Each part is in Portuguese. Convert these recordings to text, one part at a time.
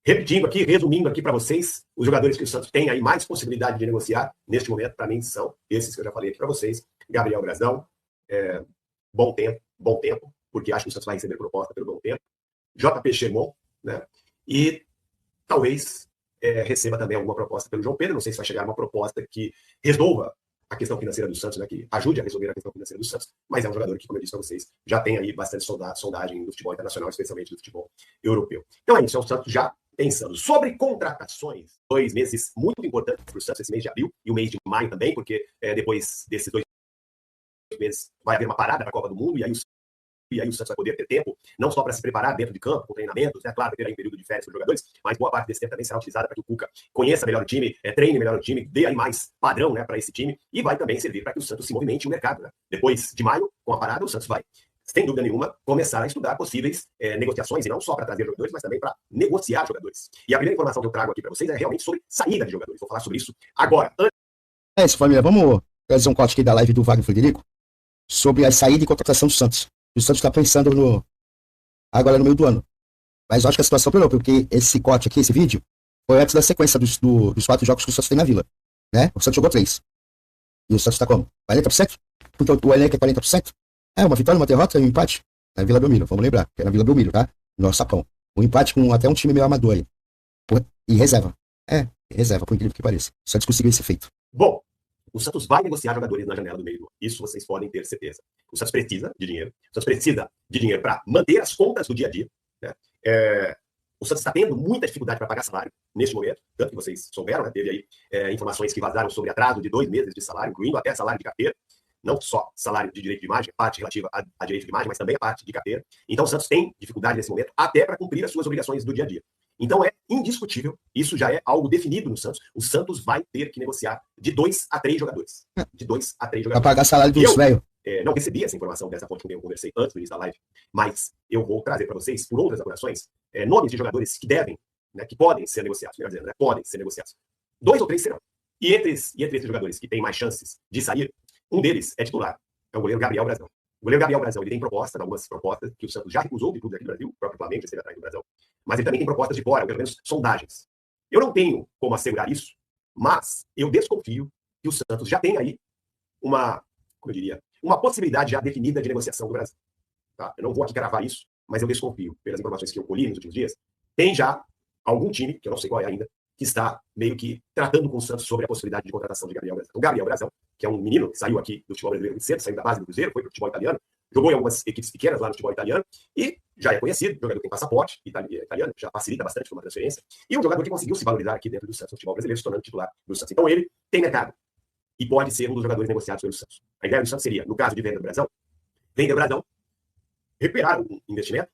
repetindo aqui, resumindo aqui para vocês, os jogadores que o Santos tem aí mais possibilidade de negociar neste momento, para mim, são esses que eu já falei aqui para vocês. Gabriel Brazão, bom tempo, porque acho que o Santos vai receber proposta pelo bom tempo. JP Chermon, né? E talvez receba também alguma proposta pelo João Pedro. Não sei se vai chegar uma proposta que resolva a questão financeira do Santos, né, que ajude a resolver a questão financeira do Santos, mas é um jogador que, como eu disse para vocês, já tem aí bastante sondagem do futebol internacional, especialmente do futebol europeu. Então é isso, é o Santos já pensando. Sobre contratações, 2 meses muito importantes para o Santos, esse mês de abril e o mês de maio também, porque depois desses 2 meses vai haver uma parada para a Copa do Mundo, e aí o Santos vai poder ter tempo, não só para se preparar dentro de campo, com treinamentos, né? Claro, ter aí um período de férias para os jogadores, mas boa parte desse tempo também será utilizada para que o Cuca conheça melhor o time, treine melhor o time, dê aí mais padrão, né, para esse time, e vai também servir para que o Santos se movimente no mercado, né? Depois de maio, com a parada, o Santos vai, sem dúvida nenhuma, começar a estudar possíveis negociações, e não só para trazer jogadores, mas também para negociar jogadores. E a primeira informação que eu trago aqui para vocês é realmente sobre saída de jogadores. Vou falar sobre isso agora. É isso, família. Vamos trazer um corte aqui da live do Wagner Frederico sobre a saída e contratação do Santos. O Santos está pensando agora no meio do ano. Mas eu acho que a situação piorou, porque esse corte aqui, esse vídeo, foi antes da sequência dos 4 jogos que o Santos tem na Vila. Né? O Santos jogou 3. E o Santos está como? 40%? Porque o elenco é 40%? É, uma vitória, uma derrota e um empate. Na Vila Belmiro, vamos lembrar. Que é na Vila Belmiro, tá? No Sapão. Um empate com até um time meio amador aí. E reserva. Reserva, por incrível que pareça. O Santos conseguiu esse feito. Bom, o Santos vai negociar jogadores na janela do meio do ano. Isso vocês podem ter certeza. O Santos precisa de dinheiro. O Santos precisa de dinheiro para manter as contas do dia a dia. Né? O Santos está tendo muita dificuldade para pagar salário neste momento. Tanto que vocês souberam, né? Teve aí informações que vazaram sobre atraso de 2 meses de salário, incluindo até salário de carteira. Não só salário de direito de imagem, a parte relativa a direito de imagem, mas também a parte de carteira. Então o Santos tem dificuldade nesse momento até para cumprir as suas obrigações do dia a dia. Então é indiscutível, isso já é algo definido no Santos. O Santos vai ter que negociar de 2 a 3 jogadores. De 2 a 3 jogadores. Para pagar salário dos velhos. Não recebi essa informação dessa fonte com quem eu conversei antes do início da live, mas eu vou trazer para vocês, por outras apurações, nomes de jogadores que devem, né, que podem ser negociados, melhor dizendo, né, podem ser negociados. 2 ou 3 serão. E entre esses jogadores que têm mais chances de sair, um deles é titular, é o goleiro Gabriel Brazão. O goleiro Gabriel Brazão, ele tem algumas propostas que o Santos já recusou de clubes aqui do Brasil, o próprio Flamengo já esteve atrás do Brazão, mas ele também tem propostas de fora, ou pelo menos sondagens. Eu não tenho como assegurar isso, mas eu desconfio que o Santos já tem aí uma possibilidade já definida de negociação do Brasil. Tá? Eu não vou aqui cravar isso, mas eu desconfio, pelas informações que eu colhi nos últimos dias, tem já algum time, que eu não sei qual é ainda, que está meio que tratando com o Santos sobre a possibilidade de contratação de Gabriel Brazão. O Gabriel Brazão, que é um menino que saiu aqui do futebol brasileiro muito cedo, saiu da base do Cruzeiro, foi para o futebol italiano, jogou em algumas equipes pequenas lá no futebol italiano e já é conhecido, jogador que tem passaporte italiano, já facilita bastante uma transferência, e um jogador que conseguiu se valorizar aqui dentro do Santos no futebol brasileiro, se tornando titular do Santos. Então ele tem mercado e pode ser um dos jogadores negociados pelo Santos. A ideia do Santos seria, no caso de vender o Brazão, recuperar um investimento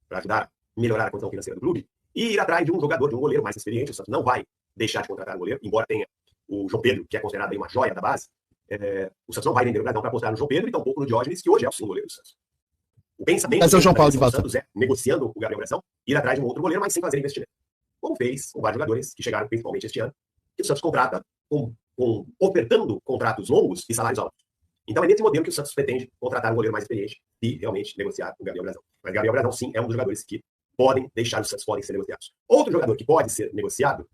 para ajudar a melhorar a condição financeira do clube e ir atrás de um jogador, de um goleiro mais experiente. O Santos não vai deixar de contratar um goleiro, embora tenha o João Pedro, que é considerado aí uma joia da base. O Santos não vai vender o Brazão para apostar no João Pedro e tampouco no Diógenes, que hoje é o segundo goleiro do Santos. O pensamento do João Paulo de volta. Santos é, negociando o Gabriel Brazão, ir atrás de um outro goleiro, mas sem fazer investimento. Como fez com vários jogadores que chegaram principalmente este ano, que o Santos contrata ofertando contratos longos e salários altos. Então é nesse modelo que o Santos pretende contratar um goleiro mais experiente e realmente negociar o Gabriel Brazão. Mas Gabriel Brazão, sim, é um dos jogadores que podem deixar o Santos, podem ser negociados. Outro jogador que pode ser negociado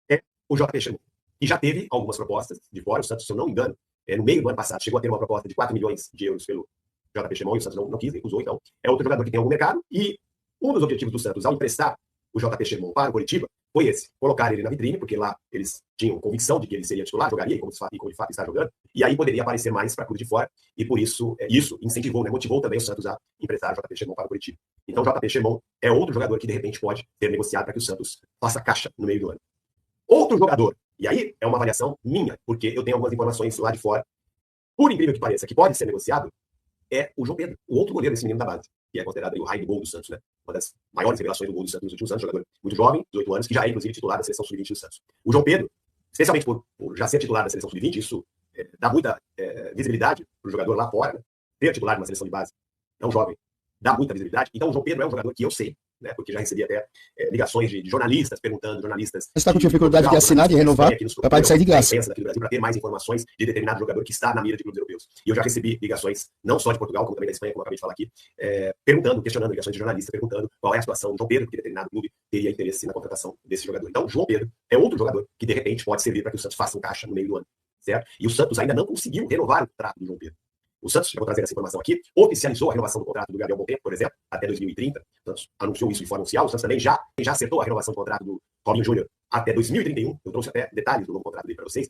é o JP Chermon, que já teve algumas propostas de fora. O Santos, se eu não me engano, no meio do ano passado, chegou a ter uma proposta de 4 milhões de euros pelo JP Chermon e o Santos não quis, recusou. Então é outro jogador que tem algum mercado. E um dos objetivos do Santos, ao emprestar o JP Chermon para o Coritiba, foi esse, colocar ele na vitrine, porque lá eles tinham convicção de que ele seria titular, jogaria, como de fato está jogando, e aí poderia aparecer mais para clube de fora, e por isso, isso incentivou, né, motivou também o Santos a emprestar o JP Chermon para o Coritiba. Então o JP Chermon é outro jogador que de repente pode ser negociado para que o Santos faça caixa no meio do ano. Outro jogador, e aí é uma avaliação minha, porque eu tenho algumas informações lá de fora, por incrível que pareça, que pode ser negociado, é o João Pedro, o outro goleiro desse menino da base, que é considerado aí o raio do gol do Santos, né? Uma das maiores revelações do gol do Santos nos últimos anos, jogador muito jovem, 18 anos, que já é inclusive titular da seleção sub-20 do Santos. O João Pedro, especialmente por já ser titular da seleção sub-20, isso dá muita visibilidade para o jogador lá fora, né? Ser titular de uma seleção de base, é um jovem, dá muita visibilidade. Então o João Pedro é um jogador que eu sei, né? Porque já recebi até ligações de jornalistas perguntando, jornalistas... Você está com dificuldade de assinar, de renovar, vai sair de graça. Para ter mais informações de determinado jogador que está na mira de clubes europeus. E eu já recebi ligações, não só de Portugal, como também da Espanha, como eu acabei de falar aqui, perguntando, questionando, ligações de jornalistas perguntando qual é a situação do João Pedro, porque determinado clube teria interesse na contratação desse jogador. Então, João Pedro é outro jogador que, de repente, pode servir para que o Santos faça um caixa no meio do ano, certo? E o Santos ainda não conseguiu renovar o contrato do João Pedro. O Santos, já vou trazer essa informação aqui, oficializou a renovação do contrato do Gabriel Monteiro, por exemplo, até 2030. O Santos anunciou isso de forma oficial. O Santos também já acertou a renovação do contrato do Robinho Júnior até 2031. Eu trouxe até detalhes do novo contrato dele para vocês.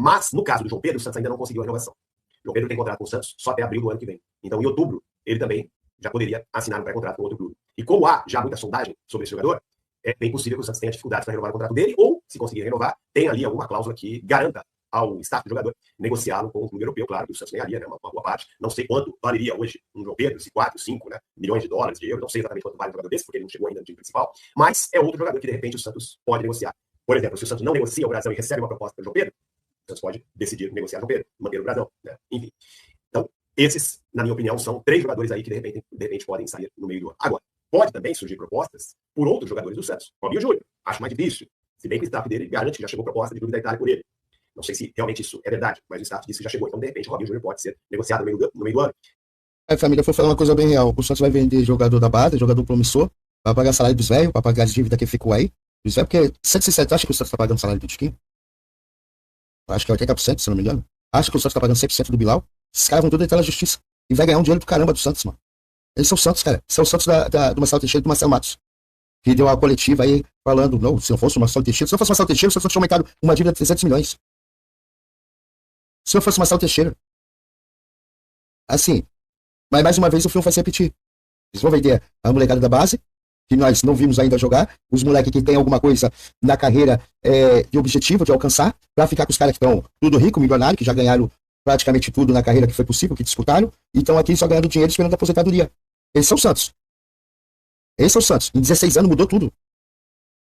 Mas, no caso do João Pedro, o Santos ainda não conseguiu a renovação. O João Pedro tem contrato com o Santos só até abril do ano que vem. Então, em outubro, ele também já poderia assinar um pré-contrato com outro clube. E como há já muita sondagem sobre esse jogador, é bem possível que o Santos tenha dificuldades para renovar o contrato dele, ou, se conseguir renovar, tem ali alguma cláusula que garanta ao staff do jogador negociá-lo com o clube europeu. Claro que o Santos ganharia, né, uma boa parte. Não sei quanto valeria hoje um João Pedro, se 4, 5, né, milhões de dólares, de euros. Não sei exatamente quanto vale um jogador desse, porque ele não chegou ainda no time principal. Mas é outro jogador que, de repente, o Santos pode negociar. Por exemplo, se o Santos não negocia o Brasão e recebe uma proposta para o João Pedro, o Santos pode decidir negociar o João Pedro, manter o Brasão, né? Enfim. Então, esses, na minha opinião, são 3 jogadores aí que, de repente podem sair no meio do ano. Agora, pode também surgir propostas por outros jogadores do Santos. Robinho Júnior, acho mais difícil. Se bem que o staff dele garante que já chegou proposta de clube da Itália por ele. Não sei se realmente isso é verdade, mas o staff disse que já chegou. Então, de repente, o Robinho Júnior pode ser negociado no meio do ano. A família foi falar uma coisa bem real. O Santos vai vender jogador da base, jogador promissor, vai pagar salário dos velhos, vai pagar as dívidas que ficou aí. Dos velhos, porque 160, acha que o Santos está pagando salário do Tiquinho? Acho que é 80%, se não me engano. Acha que o Santos está pagando 100% do Bilal? Esses caras vão tudo entrar na justiça. E vai ganhar um dinheiro do caramba do Santos, mano. Eles são o Santos, cara. São o Santos do Marcelo Teixeira e do Marcelo Matos. Que deu a coletiva aí falando, não, se não fosse o Marcelo Teixeira, o Santos tinha aumentado uma dívida de 300 milhões. Se não fosse o Marcelo Teixeira. Assim, mas mais uma vez o filme vai se repetir. Eles vão vender a molecada da base, que nós não vimos ainda jogar, os moleques que tem alguma coisa na carreira de objetivo, de alcançar, pra ficar com os caras que estão tudo rico, milionário, que já ganharam praticamente tudo na carreira que foi possível, que disputaram, e estão aqui só ganhando dinheiro esperando a aposentadoria. Eles são o Santos. Eles são o Santos. Em 16 anos mudou tudo.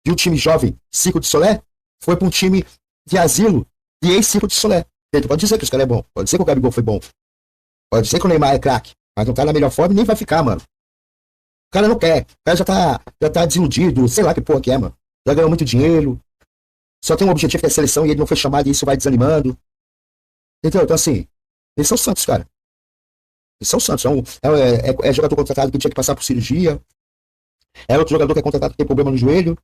De um time jovem, Circo de Solé, foi para um time de asilo e ex-Circo de Solé. Pode dizer que os caras é bom, pode dizer que o Gabigol foi bom, pode dizer que o Neymar é craque, mas não tá na melhor forma e nem vai ficar, mano. O cara não quer, o cara já tá desiludido, sei lá que porra que é, mano. Já ganhou muito dinheiro, só tem um objetivo que é a seleção e ele não foi chamado e isso vai desanimando. Entendeu? Então assim, eles são Santos, cara. Eles são Santos, é jogador contratado que tinha que passar por cirurgia, é outro jogador que é contratado que tem problema no joelho,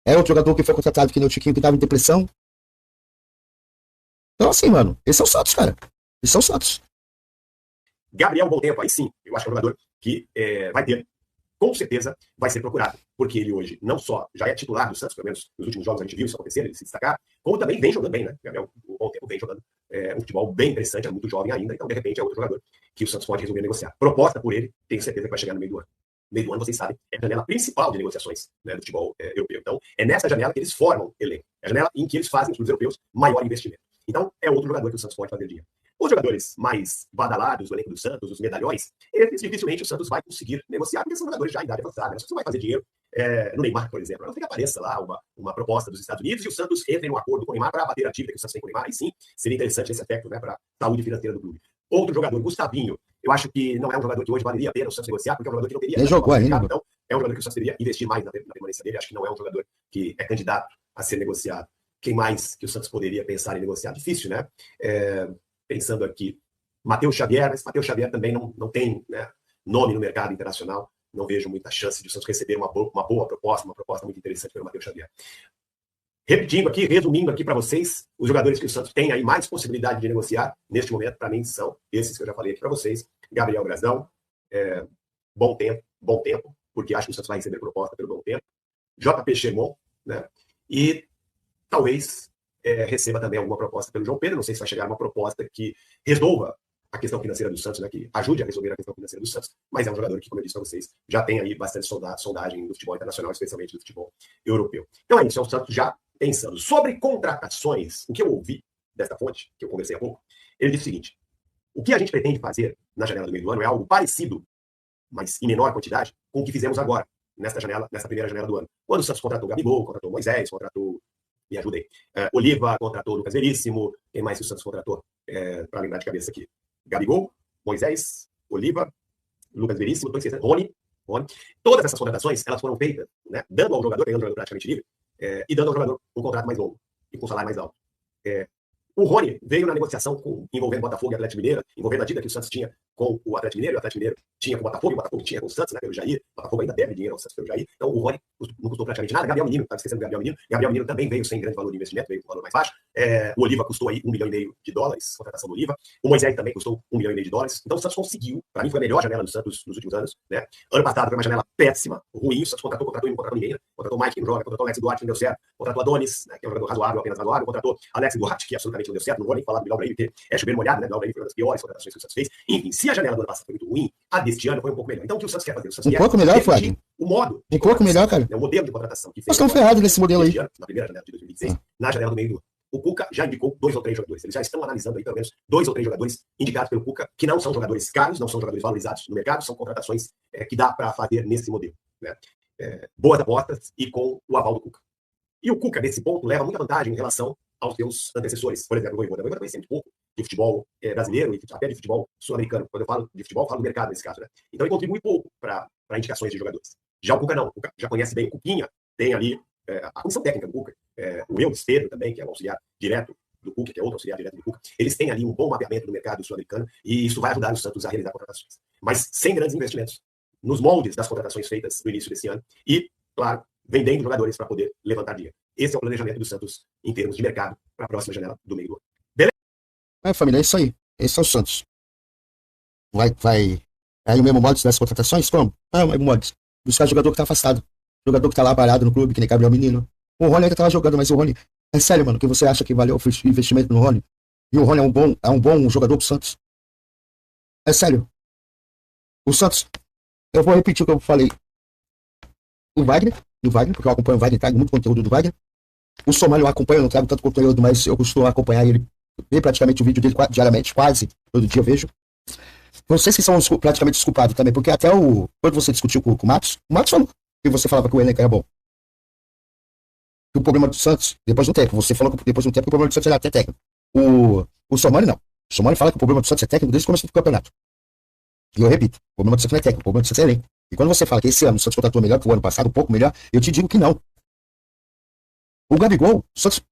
é outro jogador que foi contratado que nem o Tiquinho que tava em depressão. Então assim, mano, eles são Santos, cara. Eles são Santos. Gabriel Bom Tempo, aí sim, eu acho que é um jogador que vai ter, com certeza, vai ser procurado. Porque ele hoje não só já é titular do Santos, pelo menos nos últimos jogos a gente viu isso acontecer, ele se destacar, como também vem jogando bem, né? Gabriel Bom Tempo vem jogando um futebol bem interessante, é muito jovem ainda, então de repente é outro jogador que o Santos pode resolver negociar. Proposta por ele, tenho certeza que vai chegar no meio do ano. No meio do ano, vocês sabem, é a janela principal de negociações, né, do futebol europeu. Então, é nessa janela que eles formam elenco. É a janela em que eles fazem os clubes europeus maior investimento. Então, é outro jogador que o Santos pode fazer dinheiro. Os jogadores mais badalados do elenco do Santos, os medalhões, esses dificilmente o Santos vai conseguir negociar, porque são jogadores já em idade avançada. Né? O Santos não vai fazer dinheiro no Neymar, por exemplo. Não tem que apareça lá uma proposta dos Estados Unidos e o Santos entre em um acordo com o Neymar para abater a dívida que o Santos tem com o Neymar. E sim, seria interessante esse aspecto, né, para a saúde financeira do clube. Outro jogador, Gustavinho, eu acho que não é um jogador que hoje valeria a pena o Santos negociar, porque é um jogador que não teria... Nem jogou ainda. Então, é um jogador que o Santos deveria investir mais na permanência dele. Acho que não é um jogador que é candidato a ser negociado. Quem mais que o Santos poderia pensar em negociar? Difícil, né? Pensando aqui, Matheus Xavier, mas Matheus Xavier também não tem, né, nome no mercado internacional. Não vejo muita chance de o Santos receber uma boa proposta, uma proposta muito interessante pelo Matheus Xavier. Repetindo aqui, resumindo aqui para vocês, os jogadores que o Santos tem aí mais possibilidade de negociar, neste momento, para mim, são esses que eu já falei aqui para vocês. Gabriel Brasão, bom tempo, porque acho que o Santos vai receber proposta pelo Bom Tempo. JP Chermon, né? E talvez receba também alguma proposta pelo João Pedro. Não sei se vai chegar uma proposta que resolva a questão financeira do Santos, né, que ajude a resolver a questão financeira do Santos, mas é um jogador que, como eu disse para vocês, já tem aí bastante sondagem do futebol internacional, especialmente do futebol europeu. Então é isso, é o Santos já pensando. Sobre contratações, o que eu ouvi desta fonte, que eu conversei há pouco, ele disse o seguinte: o que a gente pretende fazer na janela do meio do ano é algo parecido, mas em menor quantidade, com o que fizemos agora, nesta primeira janela do ano. Quando o Santos contratou o Gabigol, contratou o Moisés, contratou, me ajudei, Oliva, contratou o Lucas Veríssimo, quem mais que o Santos contratou? Para lembrar de cabeça aqui. Gabigol, Moisés, Oliva, Lucas Veríssimo, Rony, Rony. Todas essas contratações, elas foram feitas, né, dando ao jogador, pegando o jogador praticamente livre, e dando ao jogador um contrato mais longo e com salário mais alto. O Rony veio na negociação envolvendo Botafogo e Atlético Mineiro, envolvendo a dívida que o Santos tinha com o Atlético Mineiro, e o Atlético Mineiro tinha com o Botafogo tinha com o Santos, né, pelo Jair. O Botafogo ainda deve dinheiro ao Santos pelo Jair. Então o Rony não custou praticamente nada. Gabriel Menino, estava esquecendo do Gabriel Menino. Gabriel Menino também veio sem grande valor de investimento, veio com valor mais baixo. O Oliva custou aí $1,5 milhão, contratação do Oliva. O Moisés também custou $1,5 milhão. Então o Santos conseguiu, para mim foi a melhor janela do Santos nos últimos anos, né? Ano passado foi uma janela péssima, ruim. O Santos contratou e não contratou ninguém, né? Contratou o Mike, que não joga, contratou o Alex Duarte, que não deu certo. Contratou Adonis, né, que é um jogador razoável, apenas razoável. Contratou Alex Duarte, que absolutamente não deu certo. Não vou nem falar do Miguel Braille, porque é chover molhado, né? O Miguel Braille foi uma das piores contratações que o Santos fez. Enfim, se a janela do ano passado foi muito ruim, a deste ano foi um pouco melhor. Então o que o Santos quer fazer? O Santos quer pouco melhor, Flávio? o modo. Um pouco melhor, cara. O modelo de contratação que fez. Nós estamos ferrados nesse modelo aí. Ano, na primeira janela de 2026, na janela do meio do ano. O Cuca já indicou 2 ou 3 jogadores. Eles já estão analisando aí, pelo menos, 2 ou 3 jogadores indicados pelo Cuca, que não são jogadores caros, não são jogadores valorizados no mercado, são contratações que dá para fazer nesse modelo. Né? Boas apostas e com o aval do Cuca. E o Cuca, nesse ponto, leva muita vantagem em relação aos seus antecessores. Por exemplo, o Voivoda. O Voivoda conhece muito pouco de futebol brasileiro e até de futebol sul-americano. Quando eu falo de futebol, eu falo do mercado nesse caso. Né? Então ele contribui pouco para indicações de jogadores. Já o Cuca não. O Cuca já conhece bem o Cuquinha, tem ali a comissão técnica do Cuca, o Eudes Pedro também, que é o auxiliar direto do Cuca, que é outro auxiliar direto do Cuca. Eles têm ali um bom mapeamento do mercado sul-americano e isso vai ajudar o Santos a realizar contratações. Mas sem grandes investimentos. Nos moldes das contratações feitas no início desse ano e, claro, vendendo jogadores para poder levantar dinheiro. Esse é o planejamento do Santos em termos de mercado para a próxima janela do meio do ano. Beleza? Família, é isso aí. Esse é o Santos. Vai. Aí o mesmo modo das contratações? Como? O mesmo modo. Buscar jogador que está afastado. Jogador que está lá parado no clube, que nem Gabriel Menino. O Rony ainda estava jogando, mas o Rony... É sério, mano, que você acha que valeu o investimento no Rony? E o Rony é um bom jogador pro Santos? É sério. O Santos... Eu vou repetir o que eu falei. O Wagner, porque eu acompanho o Wagner, trago muito conteúdo do Wagner. O Somália eu acompanho, eu não trago tanto conteúdo, mas eu costumo acompanhar ele, ver praticamente o vídeo dele diariamente, quase, todo dia eu vejo. Vocês que são praticamente os culpados também, porque até quando você discutiu com o Matos falou que você falava que o elenco era bom. O problema do Santos, depois de um tempo, você falou que depois de um tempo o problema do Santos era até técnico. O Somália não. O Somália fala que o problema do Santos é técnico desde o começo do campeonato. E eu repito, o problema do Santos não é técnico, o problema do Santos é elenco. E quando você fala que esse ano o Santos contratou melhor que o ano passado, um pouco melhor, eu te digo que não. O Gabigol,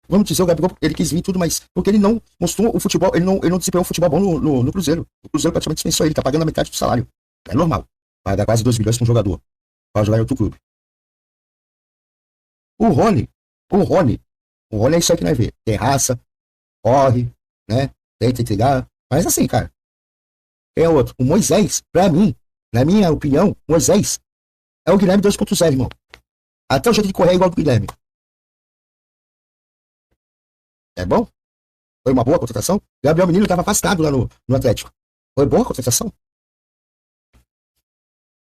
vamos dizer, o Gabigol, ele quis vir tudo, mas porque ele não mostrou o futebol, ele não desempenhou o futebol bom no Cruzeiro. O Cruzeiro praticamente dispensou ele, tá pagando a metade do salário. É normal. Vai dar quase 2 milhões para um jogador, para jogar em outro clube. O Rony é isso aí que nós vê. Tem raça, corre, né? Tenta entregar. Mas assim, cara, é outro. O Moisés, pra mim, na minha opinião, Moisés é o Guilherme 2.0, irmão. Até o jeito de correr é igual do Guilherme. É bom? Foi uma boa contratação? Gabriel Menino estava afastado lá no Atlético. Foi boa a contratação?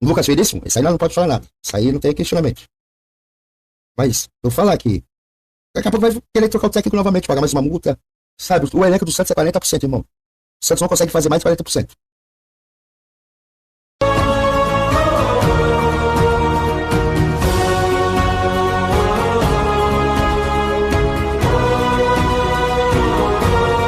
O Lucas Veríssimo, esse aí não pode falar nada. Isso aí não tem questionamento. Mas, eu falar aqui, daqui a pouco vai querer trocar o técnico novamente, pagar mais uma multa. Sabe, o elenco do Santos é 40%, irmão. O Santos não consegue fazer mais de 40%.